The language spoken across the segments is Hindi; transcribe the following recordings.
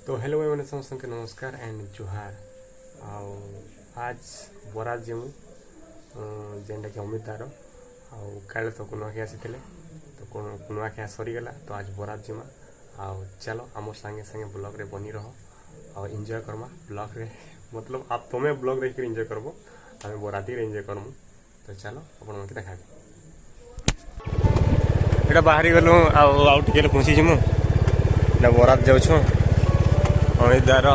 तो हेलो मैंने समस्त के नमस्कार एंड जुहार। आओ आज बरात जिमु जेनटा कि अमित दार काले तो कुनुआखिया आसी तो कुनुआखिया सरीगला तो आज बरात जिमा। आओ चलो आम संगे संगे ब्लॉग रे बनी रहो और एंजॉय करमा ब्लॉग रे मतलब आप तुम्हें ब्लॉग देख एंजॉय करबो आम बराती रे एंजॉय करमु। तो चलो अपन मत देखा एटा बाहरी गलु आउ टिके पहुँची जिमु ना बरात जाऊँ अमित दार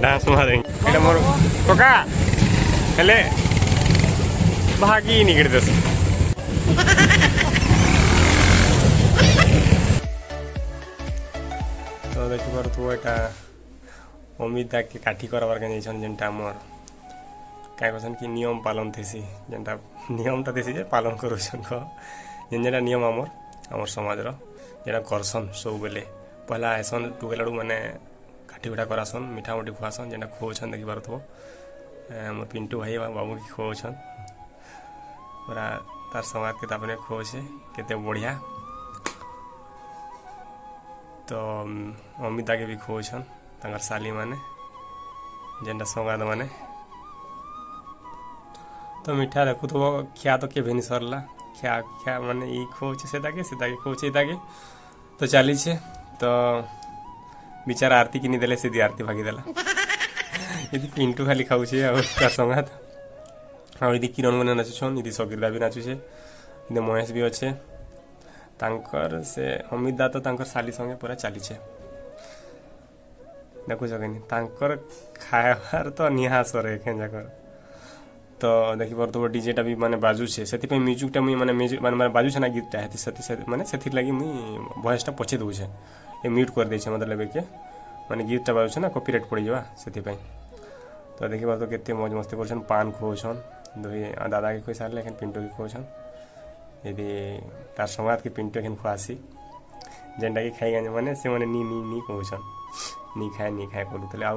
डांस मारेंगे मोर कका हेले भागी निकल दस तो देख पार एटा अमित दा के काठी करवार के जेनटा मोर क्या कहन कि नियम पालन थी जेनटा नियमटा थी जे पालन करुन जेन जेनटा नियम आमर समाज जेटा करसन सब बेले पहला आसन टुकेलाड़ू मैंने काठी उठा करासन मिठा मुठी खुआसन जेनटा खुआन देखी पार्थो मोर पिंटू भाई बाबू की खुआन पूरा तार समाज के तापने खुआचे केते बढ़िया। तो अमिता के भी खुआन तांकर साली माने जेनटा संगाद माने तो मिठा देखु तो क्या तो के भेनी सरला क्या क्या माने ई खोचे सेदा के खोचे इदा के तो चली छे तो बिचारा आरती किनी देले सीधी आरती भागी देला यदि पिंटू खाली खाऊछे और का संगात और यदि किरण मने नाचुछन यदि सगिरदा भी नाचुछे यदि महेश भी अच्छे तांकर से अमित दा तो तांकर साली संगे पूरा चली छे देखु जगनी तांकर खायार तो निहास रे खेंजाकर। तो देखी पार तो डीजेटा भी माने बाजू छे से म्यूजिकटा मुई माने म्यूजिक माने बाजू छे ना गीतटा हेती से माने सेथि लागि मुई वॉइसटा पछे दउ छे ए म्यूट कर दे छे मतलब के माने गीतटा बाजू छे ना कॉपीराइट पड़ी जावा सेथि पई। तो देखी पार तो केते मौज मस्ती करछन पान खोछन दुई दादा के कोई सार लेकिन पिंटू के खोछन यदि तार समाज के पिंटू के खुआसी जेनटा के खाई गने माने से माने नी खोछन नी खाए करूतले आ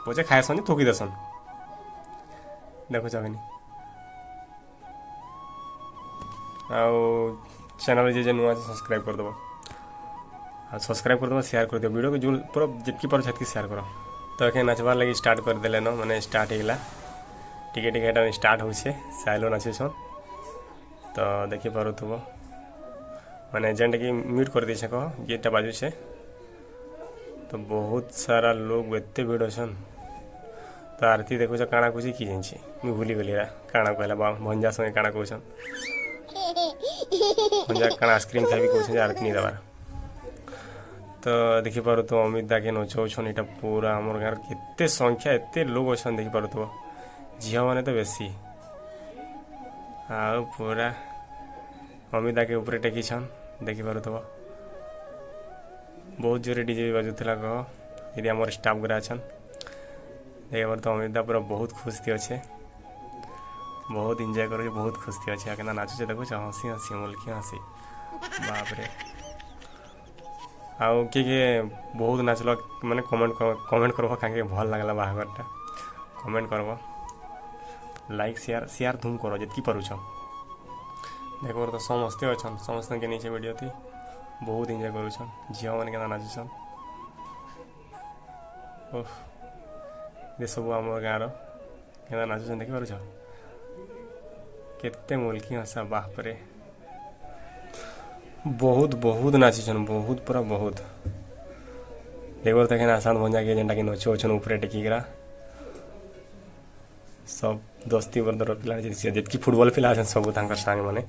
पछे खायसन थोकी दसन देखो चाहनी आउ चैनल जे नुआ सब्सक्राइब कर दबो आ सब्सक्राइब कर दबो शेयर कर दियो वीडियो को जो पूरा जितकी पर छतकी शेयर करो। तो एखे नाचबार लगी स्टार्ट कर देले न माने स्टार्ट हेला टिके टिके एटा स्टार्ट होछे साइलो नाचे छन। तो देखि पारुथबो माने जेंटा कि म्यूट कर दी छको गीतटा बाजू छे तो बहुत सारा लोग एते भीड़ छन। तो आरती देखो काଣା कुछ कि जानी मुझे भूली गली काଣା कहला भंजा संगे काଣା कहन भंजा काଣା आइसक्रीम खाई कहन आरती नहीं दबार। तो देखी पार तो अमित दा के नचौछन यहाँ पूरा आम गाँव केते संख्या एते लोग अच्छा देखी पार झील मैंने तो बेसी आ पूरा अमित दा के ऊपर टेकिछन देखी पार बहुत जोरे डीजे बाजुला कह यदि आम स्टाफ गुरा अच्छा देखिए तो अमित दा पूरा बहुत खुश थी अच्छे बहुत एंजॉय कर बहुत खुश थी अच्छे क्या नाचुचे देखो हसी हसी मुल्की हसी बाप रे आउ किए बहुत नाचल माने कमेंट करब कहीं भल लगला बाहाघरटा कमेंट करब लाइक शेयर धूम कर जितकी पारुछ देखो तो समस्ते अच्छा समस्त के नीचे वीडियो थी बहुत एंजॉय करुछन झील मैंने क्या नाचुछन ओह ये सब आम गाँव क्या नाचुन देखी पार केते मुल्की हसा बाप रे बहुत बहुत नाचीछन बहुत पूरा बहुत देखो देखे आसान भंजा के जेनटा कि नचुन ऊपर टेकिकरा सब दोस्ती बर्दर पिला जितकी फुटबॉल पिला सब सांग माने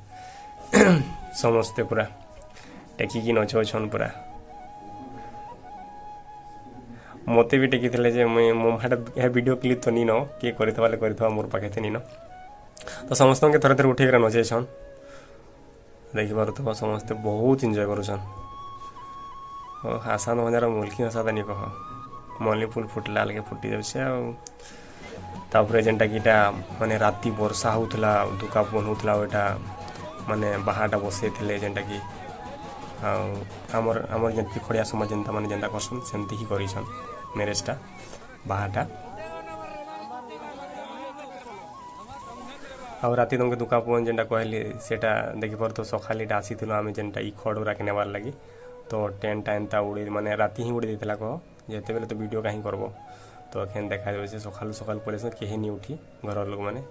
समस्ते पूरा टेकिकी नचुन पूरा मते भी टेकी थे मोबाइल वीडियो क्लिप तो नी न किए कर मोर पाखे नी न तो समस्त के थरे थरे उठे नचेछन देखी पार समस्ते बहुत एंजॉय करुछन आसान मजार मुल्की हसा नहीं कह मल्ली फुल फुटला अलगे फुटी जाऊे जेनटा कि माने राति वर्षा होता दुका पन होता वोटा माने बाहाटा बसई थे जेनटा कि आमर जेनती खड़िया समाज जेनता माने जेनता करसन सेमती ही करिसन मैरेजटा बाहाटा ଆଉ ରାତି ତମକେ ଦୁକା ପବନ ଯେନ୍ଟା କହିଲି ସେଟା ଦେଖିପାରୁ ତ ସକାଲେଟା ଆସିଥିଲୁ ଆମେ ଯେନ୍ଟା ଇ ଖଡ଼ଗୁରାକେ ନେବାର୍ ଲାଗି ତ ଟେଣ୍ଟଟା ଏନ୍ତା ଉଡ଼ି ମାନେ ରାତି ହିଁ ଉଡ଼ି ଦେଇଥିଲା କହ ଯେତେବେଳେ ତ ଭିଡ଼ିଓ କାହିଁ କରବ ତ ଏଖେନ୍ ଦେଖାଯାଉଛି ସକାଳୁ ସକାଳୁ ପଳେଇସ କେହି ନି ଉଠି ଘରର ଲୋକମାନେ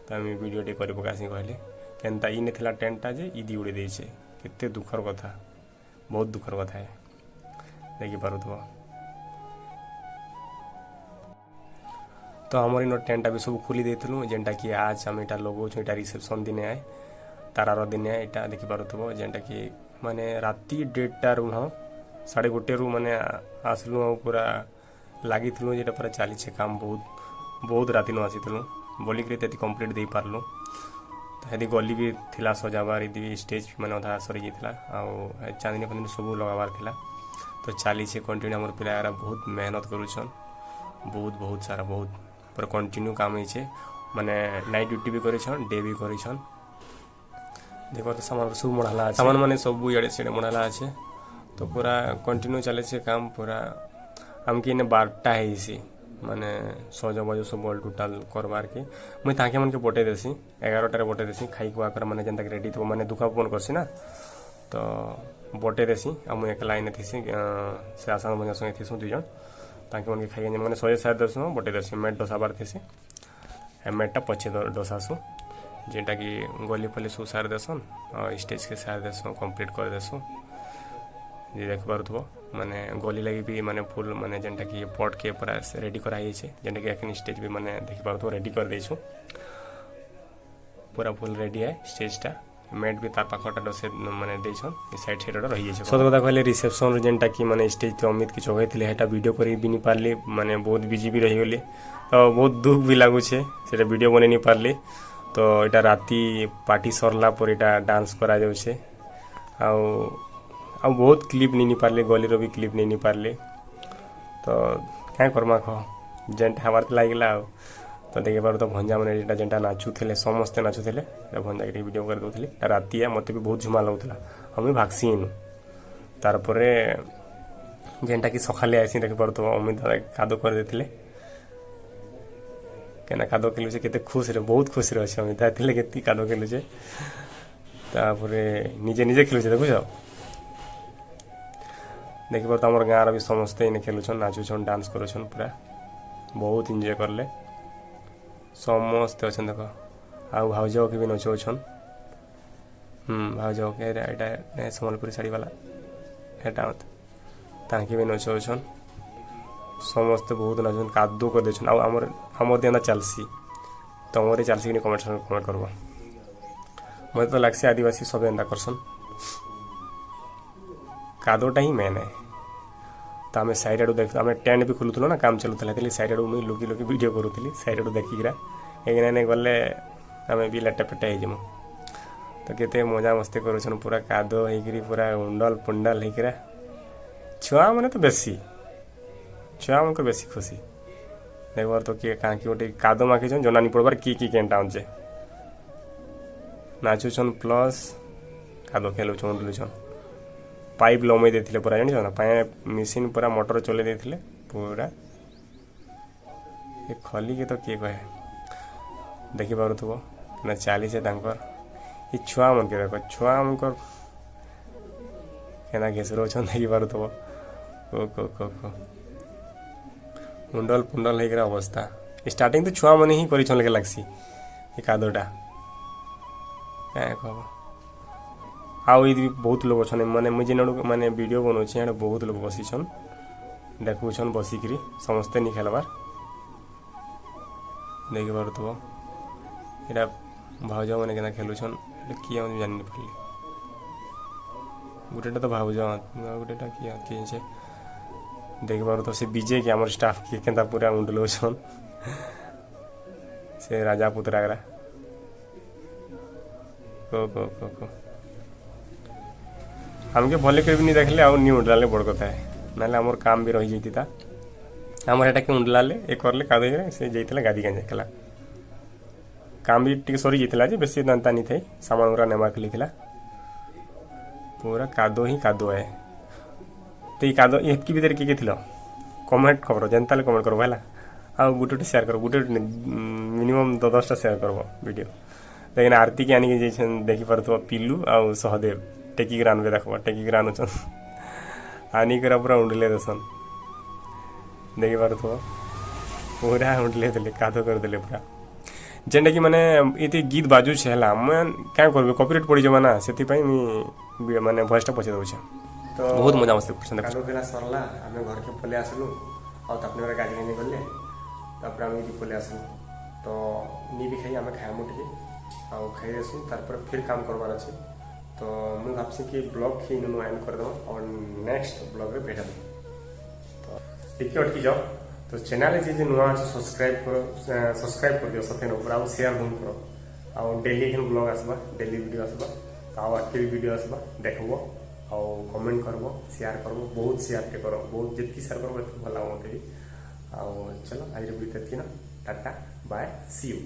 ତ ଆମେ ଭିଡ଼ିଓଟେ କରି ପକାସି କହିଲେ କେନ୍ତା ଇ ନେଥିଲା ଟେଣ୍ଟଟା ଯେ ଇଦି ଉଡ଼ି ଦେଇଛେ କେତେ ଦୁଃଖର କଥା ବହୁତ ଦୁଃଖର କଥା ହେ ଦେଖିପାରୁଥିବ। तो आमर इन टेंटा भी सब खोली देलु जेनटा कि आज आम यहाँ लगौछु यहाँ रिसेप्शन दिन आए तारार दिन आए यहाँ देखिपे जेनटा कि माने राति 1:30 हाँ 1:30 माने आसलु पूरा लगी जेटा पूरा चली काम बहुत बहुत राति न आसीलु बोलिक कम्प्लीट दे पार्लु तो गली भी थिला सजाबार यदि स्टेज मैंने अधा सरी जाता चांदनी फांदनी सब लगाबार थिला तो चली कंटिन्यू आम पिला बहुत मेहनत करुछन बहुत बहुत सारा बहुत पूरा कंटिन्यू काम होइछे माने नाइट ड्यूटी भी करिछन डे भी करिछन देखो तो सामान सब मढ़ाला सामान माने सब इड़े सिड़े मढ़ाला अच्छे तो पूरा कंटिन्यू चले छे काम पूरा आमके इने 12टा है माने सज बज सब टोटाल करवार के मुई ताके मन के बटे देसी 11टारे बटे देसी खाई खुआ कर माने जेंता रेडी थो माने दुखा पन करसी ना तो बटे देसी आ मुई एकला इने थिसी से आसान बजा संगे थिसु दुई जन ताकि मन के खाई मैंने 100 बटे देसी मेट डोसा बार थी मेटा पचे डोसासु जेटा कि गली फली सब सार देसन और स्टेज के सार देसु कंप्लीट कर देसु जे देख पारुथबो माने गली लगी भी माने फुल माने जेंटा कि पट के पूरा रेडी कराई छे जेंटा कि एखन स्टेज भी माने देख पारुथबो रेडी कर देछु पूरा फुल रेडी है स्टेजटा मेट भी तार पाखटा डसे माने देछन ए साइड साइड रही छै सत कथा कहले रिसेप्शन जेंटा कि माने स्टेज तो अमित कि चोगै थिले हेटा वीडियो करी भी नि पारली माने बहुत बिजी भी रही गली तो बहुत दुख भी लागु छे सेटा वीडियो बने नि पारली तो एटा राती पार्टी सरला पर एटा डांस करा जाउ छे आ बहुत क्लिप नि पारले गली रो भी क्लिप नि पारले तो क्या करमा ख जेंटा हमार लागला तो देखिए पार तो भंजा मैंने जेनटा नाचुले समस्ते नाचुले भंजा के वीडियो कर दूसरी राति मत भी बहुत झुमा लगुला हम भागसी इनु तारपर जेनटा कि सकाले आसी देखी पार तो अमित दादा कादो कर देते क्या कादो खेलुचे केते खुश रे बहुत खुश रे अच्छे अमित दादा के कादो खेलुचे निजे निजे खेलुचे देखुच देखी पार तो आम गाँव भी समस्ते इन खेलुछन नाचुछन डांस करुछन पूरा बहुत एंजॉय करले समस्ते अच्छे देख आउ भाउज के भी नचौछन भाउज के सम्बलपुरी साड़ी वाला एटा ताके भी नचौछन समस्ते बहुत नाचन कादो कर देछन आमर देना चलसी तुमर चलसी कि कमेंट करब मत तो लगसी आदिवासी सब एंता करसन कादोटा ही मेन है तो आम साइड आड़ देख आम टेंट भी खोलुल ना काम चलुला साइड आड़ मुझे लुकी लुकी वीडियो करूली साइड आड़ देखिकी एने गले आम भी लेटे पेटे हो तो केते मजा मस्ती करुछन पूरा कादो होकरी पूरा उंडल पुंडल होकरा छुआ मैंने तो बेसी छुआ मन बेसी खुशी देख बार तो किए कहाँ कि गोटे कादो माखिछन जना नहीं पड़बार कि केनटा आउचे नाचुछन प्लस कादो खेलुछन उडलुछन पाइप लमई देथिले पूरा जानि ना पाइप मशीन पूरा मोटर चले देथिले पूरा ये खली के तो किए कहे देखी पारुथबो ना चली से तांकर ये छुआ मन के देखो छुआ मन को केना घेसरो छन देखी पारुथबो को मुंडल पुंडल हेकरा अवस्था स्टार्टिंग तो छुआ मन ही करी छन लगे लागसी ये कादोटा क्या कहबो आउ ये बहुत लोग अच्छे माने मुझे माने वीडियो बनाऊे बहुत लोग बसीछन देखुछन बसिकी समस्ते नहीं खेलबार देख पारुथबो यहाँ भाउज मैंने क्या खेलुछन किए जानी पारे गोटेटा तो भाउज गोटेटा किए देख पार तो से बीजे के आम स्टाफ किए के पूरा उंडलौछन से राजा पुतरागरा को हमके भले कर भी नहीं देखले आउ नहीं उंडलाले बड़ कथा है ना आमर काम भी रही जाता आमर एटा के उंडलाले एक करले कादे से जाइतला गादी गांजे कला काम भी टिके सरी जाइतला जे बेसी दांता नहीं थे सामान उरा नेमा खली थिला पूरा कादो ही कादो है तो ये कादो एतकी भीतर किए थिलो कमेंट खबर जनता कमेंट करबो हला आ गुटे शेयर करो गुटे मिनिमम 10टा शेयर करबो वीडियो लेकिन आरती के आनिक देखी पार्थ्व पिलू आउ सहदेव टेकिक रानबे देखो टेकिक रानुन आनिकर पूरा उंडले देसन देखी पार्थ्व पूरा उंडले देले कादो कर देले पूरा जेनटा कि माने ये गीत बाजू है मैं क्या कर कॉपीराइट पड़ जावा ना से माने वॉइसटा पचे दूचे तो बहुत मजा मस्ती करछन कादो बेला सरला हमें घर के पले आसलु और अपने गाड़ी लेने गले तापर हम ये पले आसलु तो नी भी खाई आम खाइमु टे आउ खाई आसू तार फिर काम करवार अच्छे तो मुझे भावसी कि ब्लॉग ही नु एंड कर दो और नेक्स्ट ब्लॉग रे भेटा तो टिके अटकी जाओ तो चैनल जे नुआ अच्छे सब्सक्राइब कर दियो सथे ऊपर आउ शेयर हम करो आउ डेली हिन ब्लॉग आसबा डेली वीडियो आसबा आउ आके वीडियो आसबा देखबो आउ कमेंट करबो शेयर करबो बहुत शेयर के करो बहुत जितकी शेयर करबो भला मते आउ चलो आज वीडियो तक ना टाटा बाय सी यू।